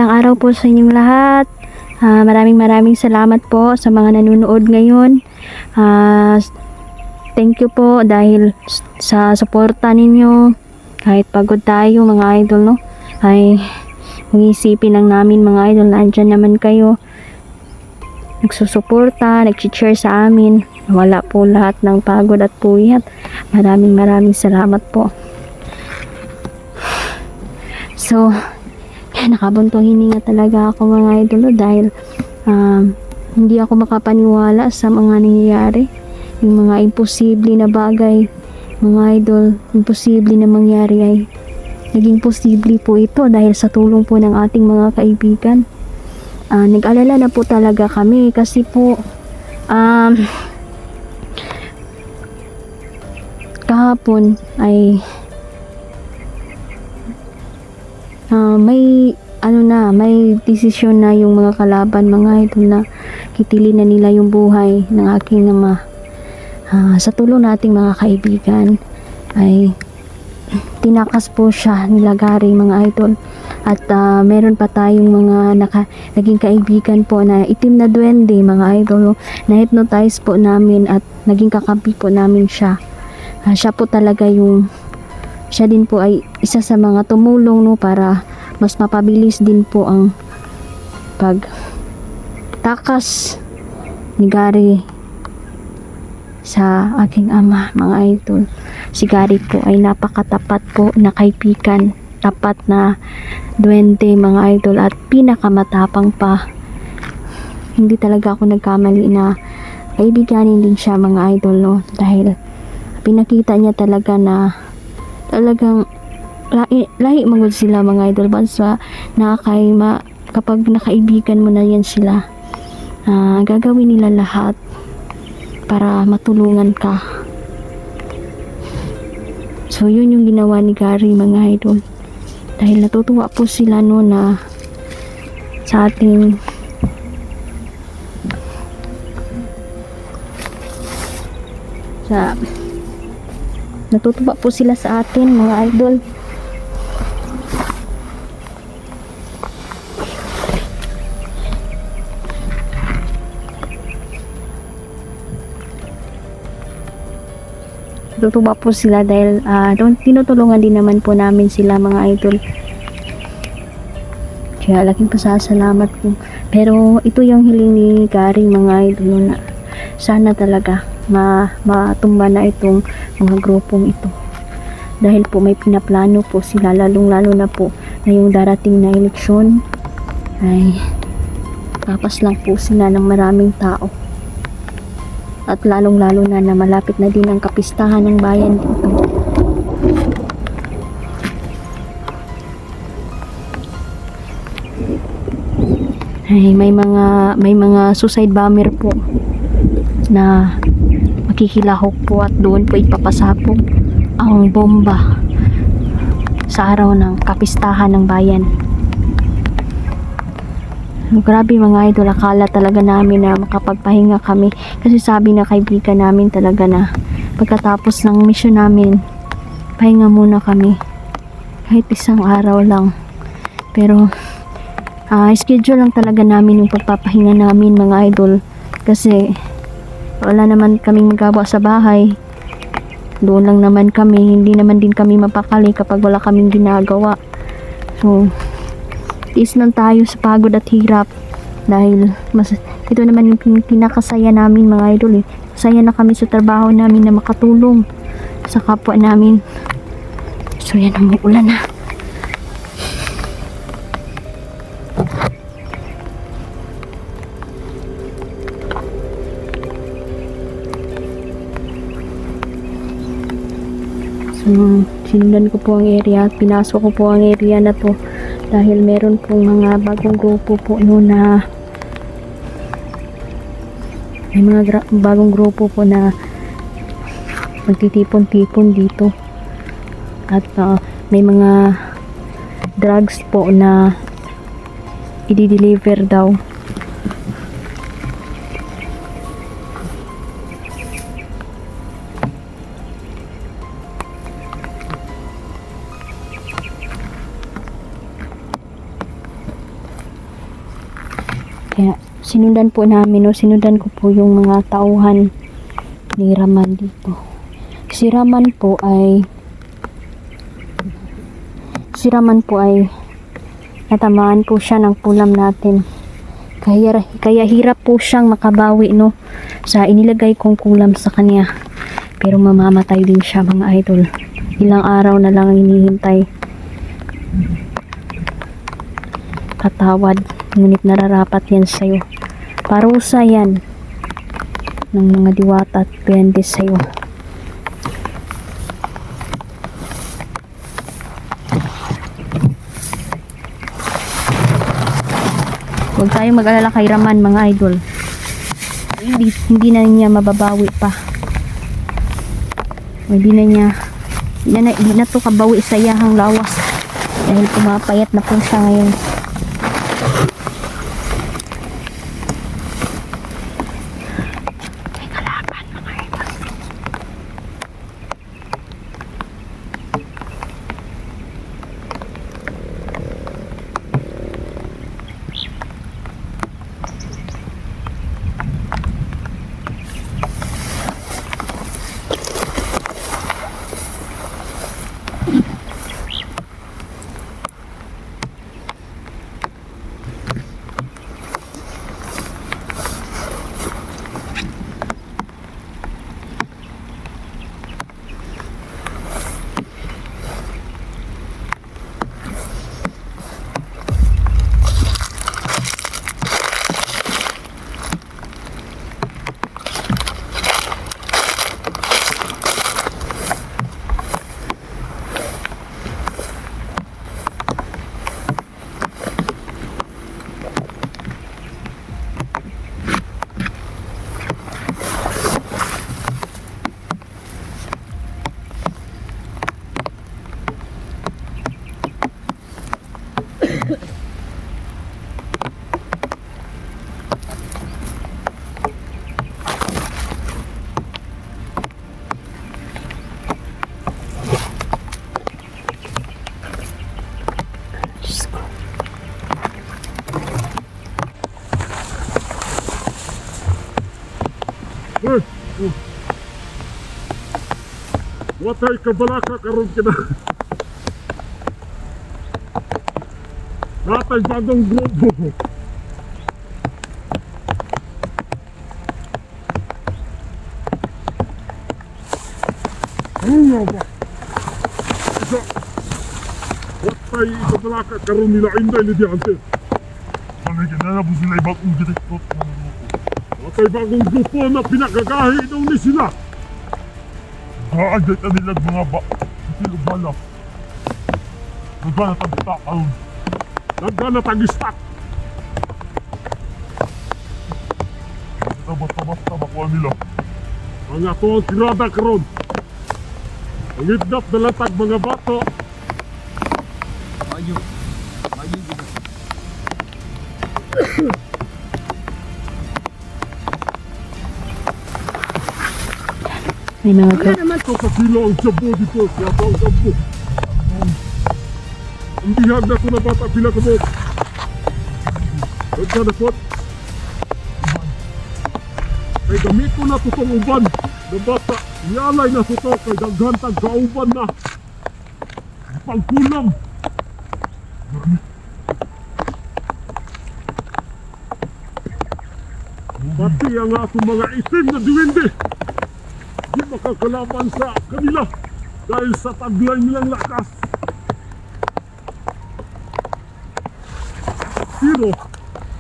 Ang araw po sa inyong lahat. Maraming salamat po sa mga nanonood ngayon. Thank you po dahil sa suporta ninyo. Kahit pagod tayo mga idol, no? Ay isipin lang namin mga idol na andyan naman kayo. Nagsusuporta, nag-share sa amin. Wala po lahat ng pagod at puyat. Maraming salamat po. So, nakabuntong hininga talaga ako mga idol dahil hindi ako makapaniwala sa mga nangyayari. Yung mga imposible na bagay, mga idol, imposible na mangyari ay naging posible po ito dahil sa tulong po ng ating mga kaibigan. Nag-alala na po talaga kami kasi po kahapon ay may desisyon na yung mga kalaban mga idol na kitilin na nila yung buhay ng aking ama. Sa tulong nating mga kaibigan ay tinakas po siya nila Gary mga idol at meron pa tayong mga naging kaibigan po na itim na duwende mga idol, na hypnotize po namin at naging kakampi po namin siya. Siya po talaga siya din po ay isa sa mga tumulong para mas mapabilis din po ang pagtakas ni Gary sa aking ama mga idol. Si Gary po ay napakatapat po na kaibigan, tapat na duwende mga idol at pinakamatapang pa. Hindi talaga ako nagkamali na kaibiganin din siya mga idol, no? Dahil pinakita niya talaga na talagang lahi magod sila mga idol, bansa kapag nakaibigan mo na yan sila, gagawin nila lahat para matulungan ka. So yun yung ginawa ni Gary mga idol, dahil natutuwa po sila na sa ating natutuwa po sila sa atin mga idol. Natutuwa po sila dahil tinutulungan din naman po namin sila mga idol. Kaya laking pasasalamat po. Pero ito yung hiling ni Gary mga idol, na sana talaga matumba na itong mga grupong ito. Dahil po may pinaplano po sila, lalong-lalo na po na yung darating na eleksyon ay papas lang po sila ng maraming tao. At lalong-lalo na malapit na din ang kapistahan ng bayan dito. Ay, may mga suicide bomber po na makikilahok po at doon po ipapasapog ang bomba sa araw ng kapistahan ng bayan. Grabe mga idol, akala talaga namin na makapagpahinga kami kasi sabi na kaibigan namin talaga na pagkatapos ng mission namin, pahinga muna kami kahit isang araw lang. Pero schedule lang talaga namin yung pagpapahinga namin mga idol, kasi wala naman kaming magawa sa bahay. Doon lang naman kami, hindi naman din kami mapakali kapag wala kaming ginagawa. So tiis lang tayo sa pagod at hirap dahil ito naman yung pinakasaya namin mga idol. Saya na kami sa trabaho namin na makatulong sa kapwa namin. So yan, umuulan na. So sinundan ko po ang area at pinasok ko po ang area na to dahil meron pong mga bagong grupo po na may mga bagong grupo po na magtitipon-tipon dito at may mga drugs po na i-deliver daw. Kaya sinundan po namin, no? Sinundan ko po yung mga tauhan ni Raman dito. Si Raman po ay natamaan po siya ng pulam natin. Kaya hirap po siyang makabawi, no, sa inilagay kong kulam sa kanya. Pero mamamatay din siya, mga idol. Ilang araw na lang hinihintay. Patawad, ngunit nararapat yan sa'yo. Parusa yan ng mga diwata at pwede sa'yo. Huwag tayong mag-alala kay Raman, mga idol. Hindi na niya mababawi pa. Hindi na to kabawi sa iyahang lawas. Dahil pumapayat na po siya ngayon. May kalaban, mga idol. Watay kabalaka karon kina. Natay bagong grupo. Ano ba? Watay kabalaka karon nila inday ni diante. Manay na po sila bagong direktor. Watay bagong grupo na pinakagahi daw ni sila. Gaagay ka nila mga silubala. Nagana tag-istak. Nagana tag-istak. Basta-basta makuha nila. Ang ato ang tirada karon. Ang idnap na latag mga bato. Mayo gina. May mga group. Ito kasilo ang jabo dito. Kaya ba ang jabo? Ang bihag na ito na bata pila ka mo. Huwag ka na pot. Kay gamit ko na ito itong uban. Na bata, niyalay na ito kay daghantag kauban na. Pagkulang. Pati ang atong mga itim na duwende. Di makakalaban sa kanila dahil sa taglay nilang lakas. Pero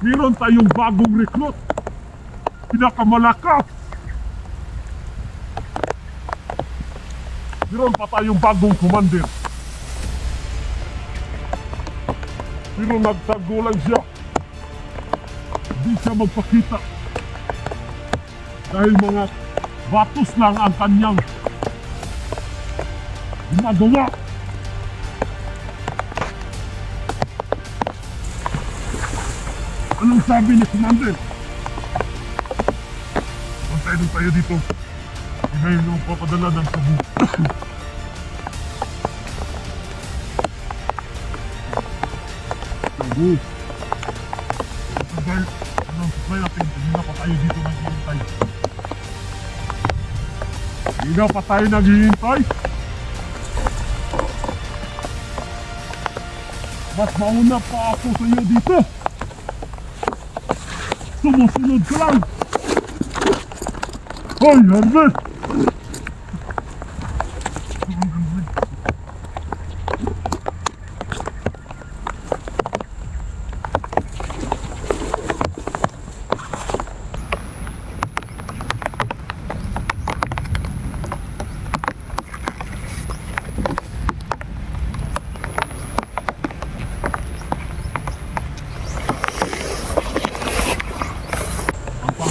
meron tayong bagong recruit, pinakamalakas. Meron pa tayong bagong commander, pero nagtago lang siya. Di siya magpakita dahil mga batos lang ang kanyang ginagawa. Anong sabi ni Commander? Bantay din tayo dito. Hinayin yung papadala ng sabu. Sabu. ng supply natin. Hindi na pa tayo dito naghihintay. Hindi na pa tayo naghihintay. Mas mauna pa ako sa iyo dito. Sumusunod ka lang. Hoy, Herbert!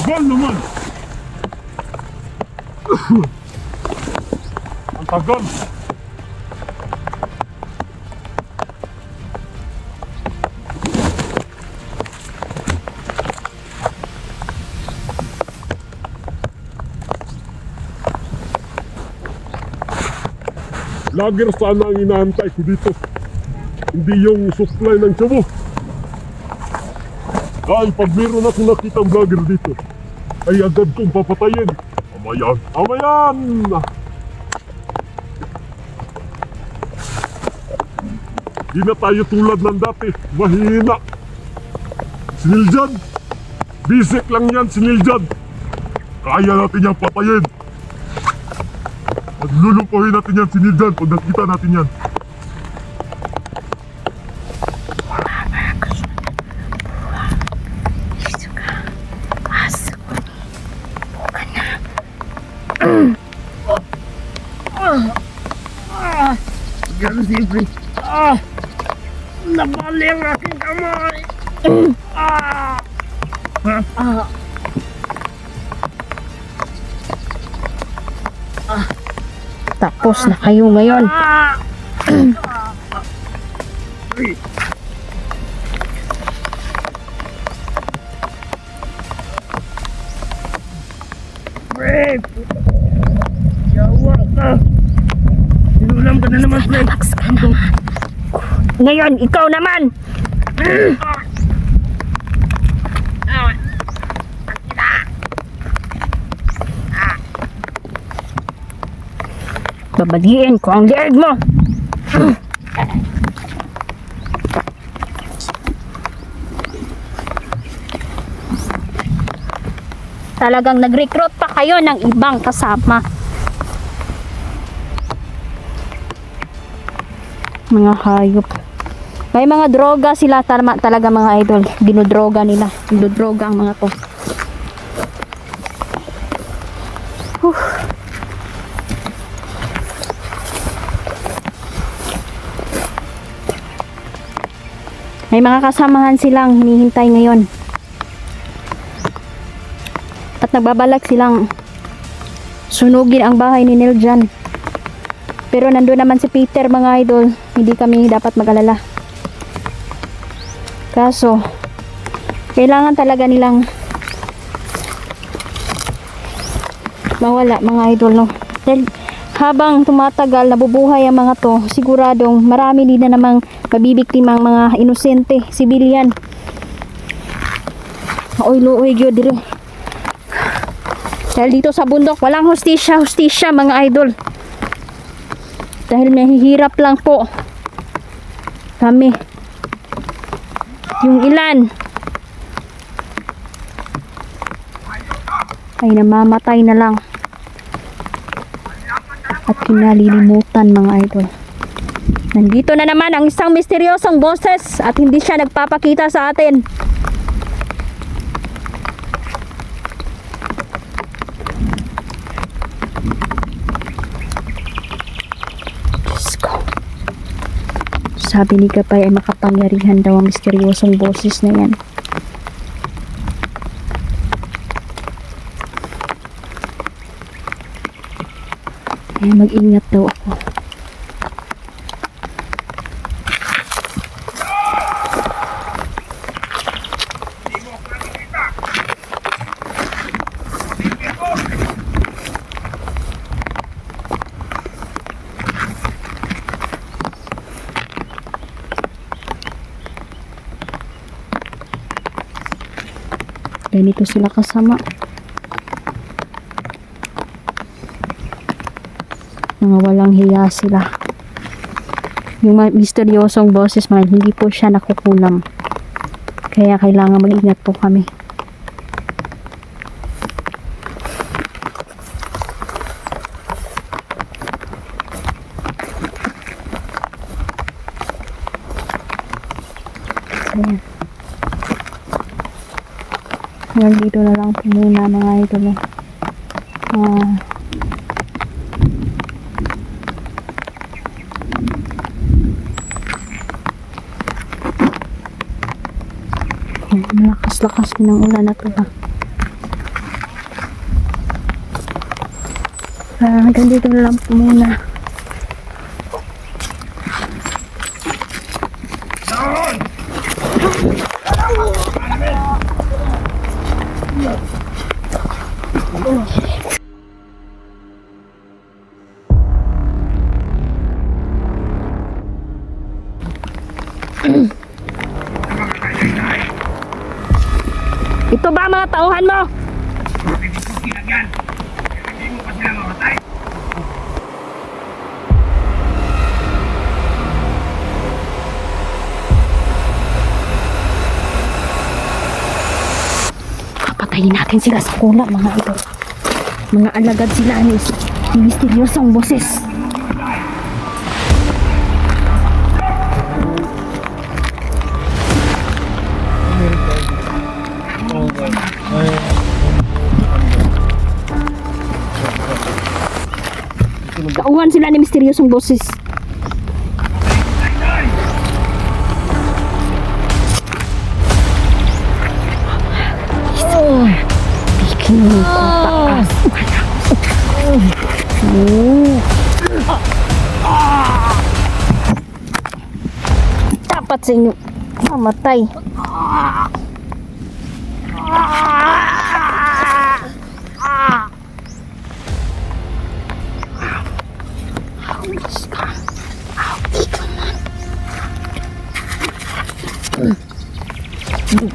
Tagal naman! Ang tagal! Lager sana ang inaantay ko dito. Hindi yung supply ng Cebu. Dahil pag meron akong nakitang vlogger dito, ay agad kong papatayin. Amayan! Amayan! Di na tayo tulad ng dati. Mahina. Siniljan. Bisik lang yan, Siniljan. Kaya natin yan patayin. At lulupuhin natin yan, Siniljan, pag nakita natin yan. Ganun siyempre. Nabali ang aking kamay. Tapos na kayo ngayon. Pre, yawa ka. Sinulam ka na naman, pre. Ngayon, ikaw naman! Babaliin ko ang leeg mo! Talagang nag-recruit pa kayo ng ibang kasama. Mga hayop. May mga droga sila talaga mga idol. Dinodroga nila. Dinodroga ang mga to. May mga kasamahan silang hinihintay ngayon. At nagbabalak silang sunugin ang bahay ni Niljan. Pero nandun naman si Peter mga idol. Hindi kami dapat mag-alala. Kaso, kailangan talaga nilang mawala mga idol, no? Dahil habang tumatagal, nabubuhay ang mga to, siguradong marami din na namang mabibiktimang mga inosente, sibilyan. Maoy-looy gyud dire. Dahil dito sa bundok, walang hustisya mga idol. Dahil mahihirap lang po kami. Yung ilan ay namamatay na lang at kinalilimutan mga idol. Nandito na naman ang isang misteryosong boses at hindi siya nagpapakita sa atin. Sabi ni Gabay ay makapangyarihan daw ang misteryosong boses na yan. Kaya mag-ingat daw ako. Ganito sila kasama. Mga walang hiya sila. Yung misteryosong boses man, hindi po siya nakukulam. Kaya kailangan mag-ingat po kami. Ayan. Hanggang dito na lang po muna mga idol. Malakas-lakas ng ulan na to ha. Hanggang dito na lang po muna. Ito ba mga tauhan mo? Hindi mo pa sila mamatay. Papatayin natin sila sa kulak mga idol. Mga alagad sila ni misteryosong boses. Kauhan sila ni misteryosong boses. Bikin mo ko taas. Dapat sa inyo mamatay.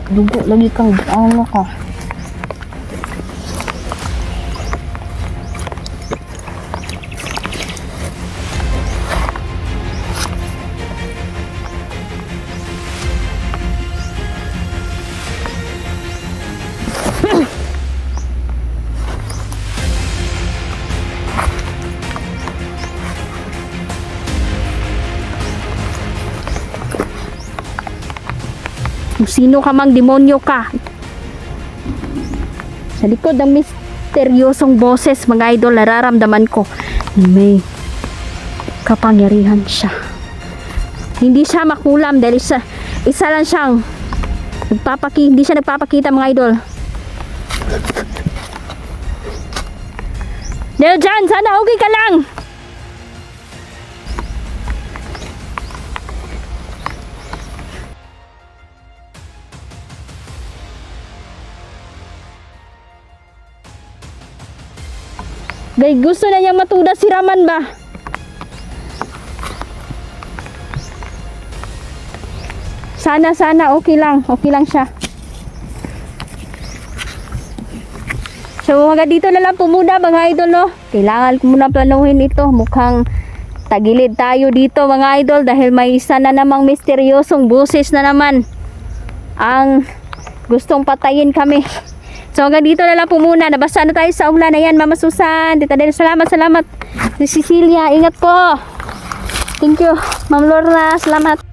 Dugo lagi kang ano ka. Kung sino ka mang demonyo ka. Sa likod ng misteryosong boses mga idol, nararamdaman ko na may kapangyarihan siya. Hindi siya makulam dahil isa lang siyang hindi siya nagpapakita mga idol. Dahil dyan, sana okay ka lang. Gay, gusto na niyang matuda si Raman ba? Sana okay lang siya. So hanggang dito na lang po muna mga idol no. Kailangan ko muna planuhin ito. Mukhang tagilid tayo dito mga idol dahil may isa na namang misteryosong boses na naman ang gustong patayin kami. So hanggang dito na lang po muna. Nabasa na tayo sa ulan. Ayan, Mama Susan. Tita Del, salamat. Si Cecilia, ingat po. Thank you. Ma'am Lorna, salamat.